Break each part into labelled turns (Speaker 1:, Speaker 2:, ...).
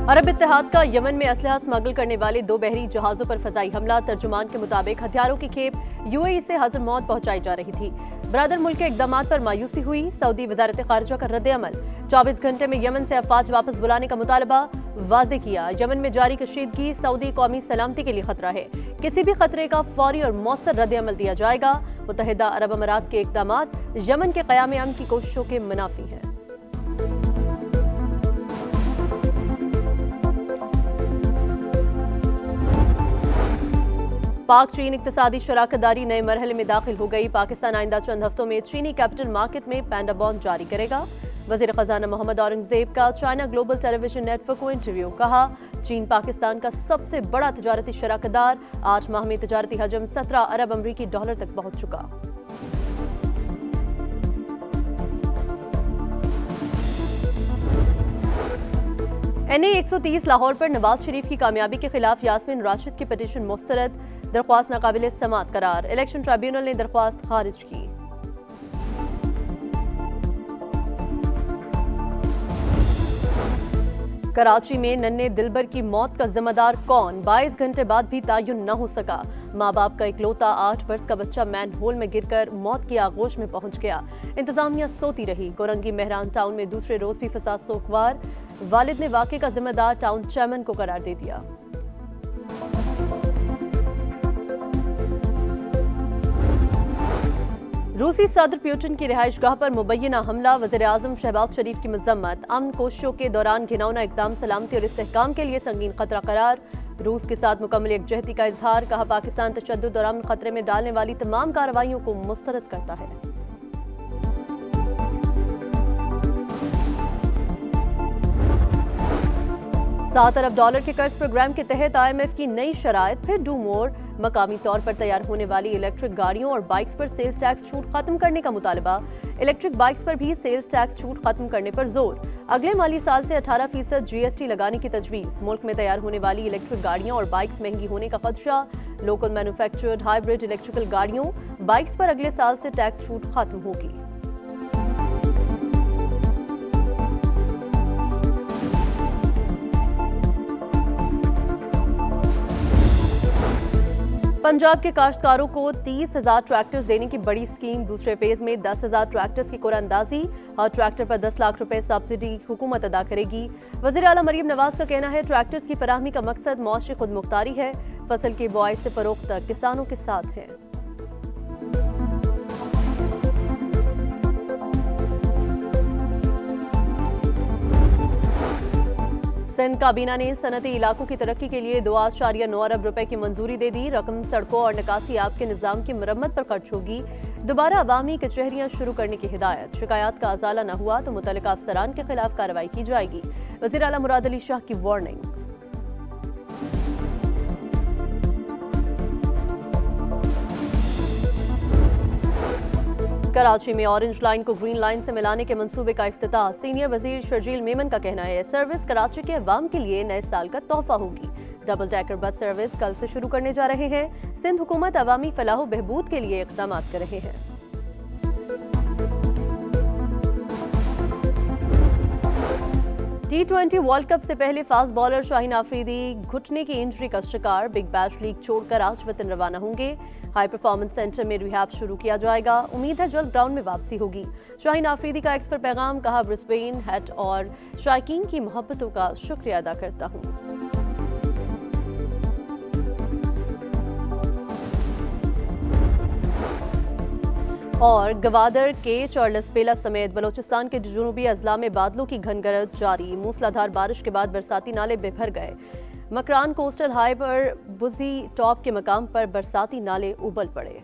Speaker 1: अरब इत्तेहाद का यमन में असलहा स्मगल करने वाले 2 बहरी जहाजों पर फजाई हमला। तर्जुमान के मुताबिक हथियारों की खेप यूएई से हजरमौत पहुंचाई जा रही थी। बरादर मुल्क के इकदाम पर मायूसी हुई। सऊदी वजारत खारजा का रद्द अमल। 24 घंटे में यमन से अफवाज वापस बुलाने का मुतालबा वाजे किया। यमन में जारी कशीदगी सऊदी कौमी सलामती के लिए खतरा है। किसी भी खतरे का फौरी और मौसर रद्द अमल दिया जाएगा। मुत्तहिदा अरब अमारात के इकदाम यमन के क़याम अमन की कोशिशों के मुनाफी हैं। पाक चीन इक्तिसादी शराकतदारी नए मरहले में दाखिल हो गई। पाकिस्तान आइंदा चंद हफ्तों में चीनी कैपिटल मार्केट में पैंडा बॉन्ड जारी करेगा। वज़ीर ख़ज़ाना मोहम्मद औरंगज़ेब का चाइना ग्लोबल टेलीविजन नेटवर्क को इंटरव्यू। कहा, चीन पाकिस्तान का सबसे बड़ा तजारती शराकतदार। 8 माह में तजारती हजम 17 अरब अमरीकी डॉलर तक पहुंच चुका। NA 130 लाहौर पर नवाज शरीफ की कामयाबी के खिलाफ यास्मीन राशिद की पिटीशन मुस्तरद। दरख्वास्त नाकाबिल समात करार। इलेक्शन ट्रिब्यूनल ने दरख्वास्त खारिज की। कराची में नन्हे दिलबर की मौत का जिम्मेदार कौन? 22 घंटे बाद भी तायुन न हो सका। माँ बाप का इकलौता 8 बरस का बच्चा मैन होल में गिरकर मौत की आगोश में पहुंच गया। इंतजामिया सोती रही। कोरंगी मेहरान टाउन में दूसरे रोज भी फसाद सोखवार। वालिद ने वाक़े का जिम्मेदार टाउन चेयरमैन को करार दे दिया। रूसी सदर पुतिन की रिहाइशगाह पर मुबैना हमला। वज़ीर-ए-आज़म शहबाज शरीफ की मज़म्मत। अमन कोशिशों के दौरान घिनौना इक़दाम सलामती और इस्तेहकाम के लिए संगीन खतरा करार। रूस के साथ मुकम्मल यकजहती का इजहार। कहा, पाकिस्तान तशद्दुद और अमन खतरे में डालने वाली तमाम कार्रवाइयों को मुस्तरद करता है। $7 अरब के कर्ज प्रोग्राम के तहत IMF की नई शराइत। फिर डू मोर। मकामी तौर पर तैयार होने वाली इलेक्ट्रिक गाड़ियों और बाइक्स पर सेल्स टैक्स छूट खत्म करने का मुतालबा। इलेक्ट्रिक बाइक्स पर भी सेल्स टैक्स छूट खत्म करने पर जोर। अगले माली साल से 18% GST लगाने की तजवीज। मुल्क में तैयार होने वाली इलेक्ट्रिक गाड़ियों और बाइक्स महंगी होने का खदशा। लोकल मैन्युफैक्चर्ड हाइब्रिड इलेक्ट्रिकल गाड़ियों बाइक्स पर अगले साल से टैक्स छूट खत्म होगी। पंजाब के काश्तकारों को 30,000 ट्रैक्टर्स देने की बड़ी स्कीम। दूसरे फेज में 10,000 ट्रैक्टर्स की कुरानंदाजी। हर ट्रैक्टर पर 10 लाख रुपए सब्सिडी हुकूमत अदा करेगी। वज़ीर आला मरियम नवाज का कहना है, ट्रैक्टर्स की फराहमी का मकसद मौशी खुदमुख्तारी है। फसल की बुआई से फरोख्त तक किसानों के साथ है। सिंध काबीना ने सनती इलाकों की तरक्की के लिए 2.9 अरब रुपए की मंजूरी दे दी। रकम सड़कों और निकासी आब के निजाम की मरम्मत पर खर्च होगी। दोबारा अवामी कचहरियां शुरू करने की हिदायत। शिकायत का अजाला न हुआ तो मुतल्लिका अफसरान के खिलाफ कार्रवाई की जाएगी। वज़ीर आला मुराद अली शाह की वार्निंग। कराची में ऑरेंज लाइन को ग्रीन लाइन से मिलाने के मंसूबे का इफ्तिताह। सीनियर वजीर शर्जील मेमन का कहना है, सर्विस कराची के अवाम के लिए नए साल का तोहफा होगी। डबल डेकर बस सर्विस कल से शुरू करने जा रहे हैं। सिंध हुकूमत अवामी फलाह बहबूद के लिए इक़दाम कर रहे हैं। T20 वर्ल्ड कप से पहले फास्ट बॉलर शाहीन आफरीदी घुटने की इंजरी का शिकार। बिग बैश लीग छोड़कर आज वतन रवाना होंगे। हाई परफॉर्मेंस सेंटर में रिहैब शुरू किया जाएगा। उम्मीद है जल्द ग्राउंड में वापसी होगी। शाहीन आफरीदी का एक्स पर पैगाम। कहा, ब्रिस्बेन हैट और शायकीन की मोहब्बतों का शुक्रिया अदा करता हूँ। और गवादर, केच और लसबेला समेत बलोचिस्तान के जुनूबी अजला में बादलों की घनगरज जारी। मूसलाधार बारिश के बाद बरसाती नाले बेभर गए। मकरान कोस्टल हाई पर बुजी टॉप के मकाम पर बरसाती नाले उबल पड़े।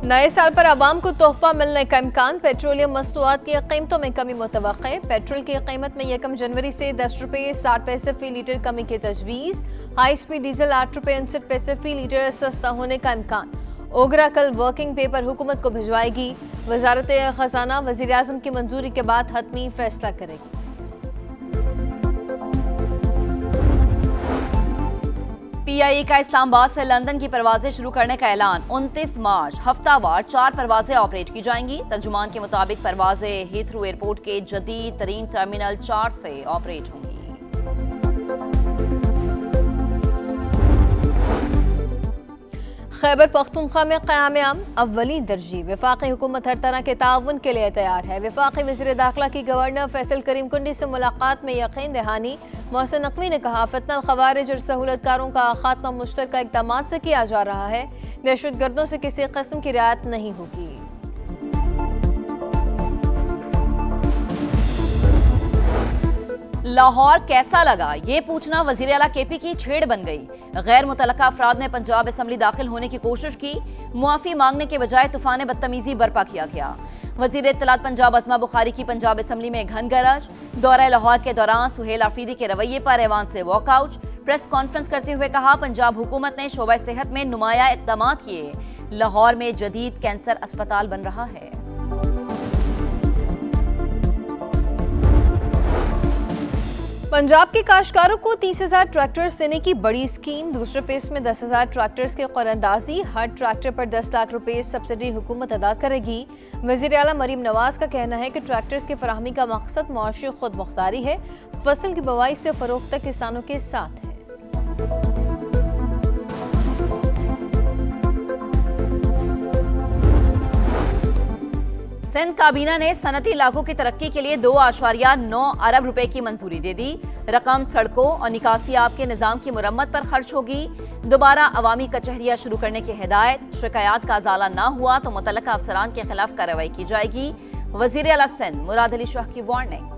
Speaker 2: नए साल पर आवाम को तोहफा मिलने का इम्कान। पेट्रोलियम मस्तूआत की कीमतों में कमी मुतवक्के। पेट्रोल की कीमत में 1 जनवरी से 10 रुपये 60 पैसे फी लीटर कमी की तजवीज़। हाई स्पीड डीजल 8 रुपये 59 पैसे फी लीटर सस्ता होने का इम्कान। ओगरा कल वर्किंग पेपर हुकूमत को भिजवाएगी। वजारत खजाना वज़ीर-ए-आज़म की मंजूरी के बाद हतमी फैसला करेगी।
Speaker 3: PIE का इस्लामाबाद से लंदन की परवाजें शुरू करने का ऐलान। 29 मार्च हफ्तावार 4 परवाजें ऑपरेट की जाएंगी। तर्जुमान के मुताबिक परवाजें हीथ्रो एयरपोर्ट के जदीद तरीन टर्मिनल 4 से ऑपरेट होंगी।
Speaker 2: खैबर पख्तूनख्वा में क़याम अव्वली दर्जी। वफाकी हुकूमत हर तरह के ताउन के लिए तैयार है। वफाकी वज़ीर दाखिला की गवर्नर फैसल करीम कुंडी से मुलाकात में यकीन दहानी। मोहसिन नकवी ने कहा, फितना खवारिज और सहूलतकारों का खात्मा मुश्तरका इक़दाम से किया जा रहा है। दहशतगर्दों से किसी किस्म की रियायत नहीं होगी।
Speaker 3: लाहौर कैसा लगा, ये पूछना वजीर आला KP की छेड़ बन गई। गैर मुतलका अफराद ने पंजाब असम्बली दाखिल होने की कोशिश की। मुआफी मांगने के बजाय तूफान बदतमीजी बर्पा किया गया। वजीर इत्तलात पंजाब अज़मा बुखारी की पंजाब असम्बली में घन गरज। दौरा लाहौर के दौरान सुहेल आफरीदी के रवैये पर ऐवान से वॉकआउट। प्रेस कॉन्फ्रेंस करते हुए कहा, पंजाब हुकूमत ने शोबा सेहत में नुमाया इक़दाम किए। लाहौर में जदीद कैंसर अस्पताल बन रहा है।
Speaker 2: पंजाब के काश्तकारों को 30,000 ट्रैक्टर्स देने की बड़ी स्कीम। दूसरे फेज में 10,000 ट्रैक्टर्स की क़रारदाजी। हर ट्रैक्टर पर 10 लाख रुपए सब्सिडी हुकूमत अदा करेगी। वज़ीर आला मरीम नवाज का कहना है कि ट्रैक्टर्स की फराहमी का मकसद मुआशी खुद मुख्तारी है। फसल की बुवाई से फरोख्त तक किसानों के साथ है।
Speaker 3: सिंध काबीना ने सनती इलाकों की तरक्की के लिए 2.9 अरब रुपए की मंजूरी दे दी। रकम सड़कों और निकासियाब के निजाम की मुरम्मत पर खर्च होगी। दोबारा अवामी कचहरियां शुरू करने की हिदायत। शिकायत का अजाला ना हुआ तो मुतल्लका अफसरान के खिलाफ कार्रवाई की जाएगी। वजीर आला सिंध मुराद अली शाह की वार्निंग।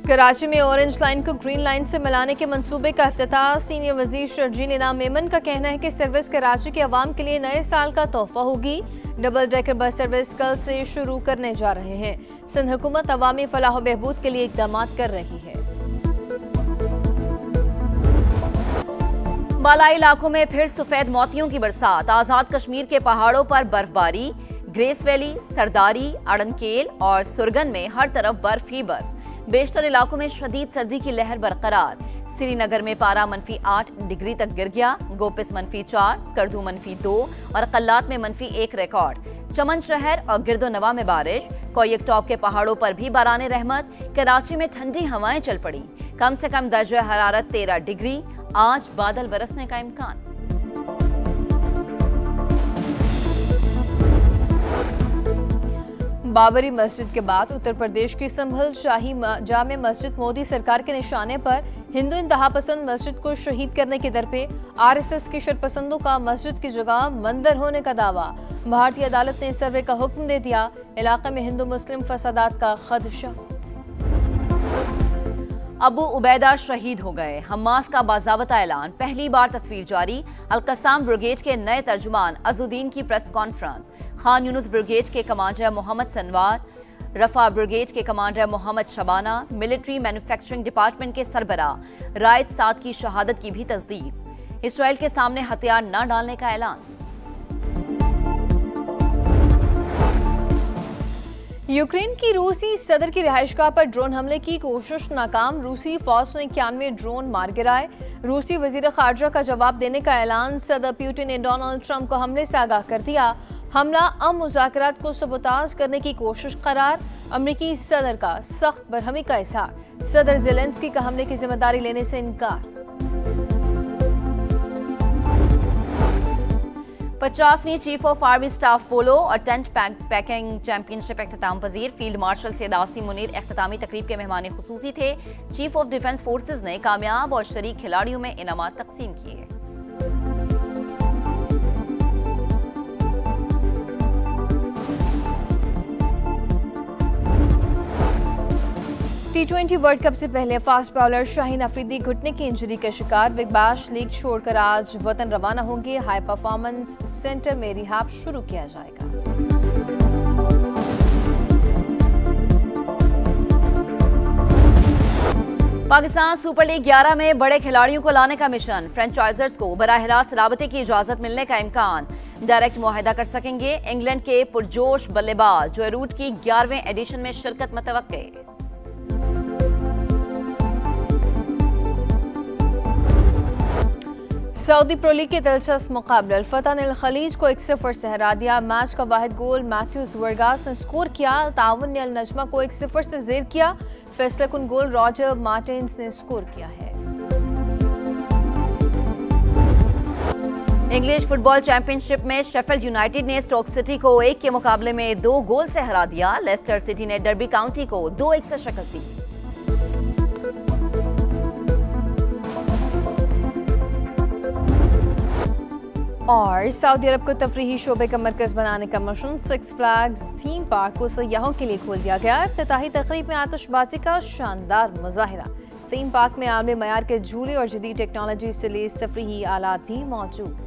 Speaker 2: कराची में ऑरेंज लाइन को ग्रीन लाइन से मिलाने के मंसूबे का इफ्तिताह। सीनियर वजीर शर्जील इनाम मेमन का कहना है कि सर्विस कराची के अवाम के लिए नए साल का तोहफा होगी। डबल डेकर बस सर्विस कल से शुरू करने जा रहे हैं। सिंध हुकूमत अवामी फलाह बहबूद के लिए इक़दाम कर रही है।
Speaker 3: बालाई इलाकों में फिर सफेद मोतियों की बरसात। आजाद कश्मीर के पहाड़ों पर बर्फबारी। ग्रेस वैली, सरदारी, अड़नकेल और सुरगन में हर तरफ बर्फ ही बर्फ। बेशतर इलाकों में शदीद सर्दी की लहर बरकरार। श्रीनगर में पारा -8 डिग्री तक गिर गया। गोपिस -4, स्कर्दू -2 और कल्लात में -1 रिकॉर्ड। चमन शहर और गिरदोनवा में बारिश। कोयक टॉप के पहाड़ों पर भी बाराने रहमत। कराची में ठंडी हवाएं चल पड़ी। कम से कम दर्जा हरारत 13 डिग्री। आज बादल बरसने का इम्कान।
Speaker 2: बाबरी मस्जिद के बाद उत्तर प्रदेश की संभल शाही जामे मस्जिद मोदी सरकार के निशाने पर हिंदू इंतहा पसंद मस्जिद को शहीद करने के दर पे RSS के शरपसंदों का मस्जिद की जगह मंदिर होने का दावा। भारतीय अदालत ने सर्वे का हुक्म दे दिया। इलाके में हिंदू मुस्लिम फसादात का खदशा।
Speaker 3: अबू उबैदा शहीद हो गए। हमास का बाज़ाबता ऐलान। पहली बार तस्वीर जारी। अल-कसाम ब्रिगेड के नए तर्जुमान अजुद्दीन की press conference. Khan Younis brigade के commander Mohammed Sinwar, Rafah brigade के commander Mohammed Shabana, military manufacturing department के सरबराह रायत साद की शहादत की भी तस्दीक। इसराइल के सामने हथियार न डालने का ऐलान।
Speaker 2: यूक्रेन की रूसी सदर की रिहाइशगाह पर ड्रोन हमले की कोशिश नाकाम। रूसी फौज ने 91 ड्रोन मार गिराए। रूसी वजीर खारजा का जवाब देने का ऐलान। सदर पुतिन ने डोनाल्ड ट्रंप को हमले से आगाह कर दिया। हमला अम मुज़ाकरात को सबोताज करने की कोशिश करार। अमरीकी सदर का सख्त बरहमी का इज़हार। सदर ज़ेलेंस्की का हमले की जिम्मेदारी लेने से इनकार।
Speaker 3: 50वीं chief of army staff polo और टेंट पैकिंग चैंपियनशिप अख्ताम पजीर। फील्ड मार्शल सैयद आसिम मुनीर अख्तामी तकरीब के मेहमान खुसूसी थे। चीफ ऑफ डिफेंस फोर्सेज ने कामयाब और शरीक खिलाड़ियों में इनामात तकसीम किए।
Speaker 2: T20 वर्ल्ड कप से पहले फास्ट बॉलर शाहीन अफरीदी घुटने की इंजरी का शिकार। बिग बैश लीग छोड़कर आज वतन रवाना होंगे। हाई परफॉर्मेंस सेंटर में रिहाब शुरू किया जाएगा।
Speaker 3: पाकिस्तान सुपर लीग 11 में बड़े खिलाड़ियों को लाने का मिशन। फ्रेंचाइजर्स को बराह रास्त राबते की इजाजत मिलने का इम्कान। डायरेक्ट मुआहिदा कर सकेंगे। इंग्लैंड के पुरजोश बल्लेबाज जो रूट की 11वें एडिशन में शिरकत मुतवक्के।
Speaker 2: सऊदी प्रो लीग के दिलचस्प मुकाबले अल-फतह ने अल-खलीज को 1-0 से हरा दिया। मैच का वाहिद गोल मैथ्यूज वर्गास ने स्कोर किया। ताउन ने अल-नजमा को 1-0 से जेर किया। फैसला कुन गोल रॉजर मार्टिन्स ने स्कोर किया है।
Speaker 3: इंग्लिश फुटबॉल चैंपियनशिप में शेफील्ड यूनाइटेड ने स्टोक सिटी को 1 के मुकाबले में 2 गोल से हरा दिया। लेस्टर सिटी ने डर्बी काउंटी को 2-1 से शिकस्त दी।
Speaker 2: और सऊदी अरब को तफरीही शोबे का मरकज बनाने का mission six flags theme park को सयाहों के लिए खोल दिया गया। इफ्तिताही तकरीब में आतिशबाजी का शानदार मुजाहिरा। थीम पार्क में आलमी मयार के झूले और जदीद टेक्नोलॉजी से लैस तफरीही आलात भी मौजूद।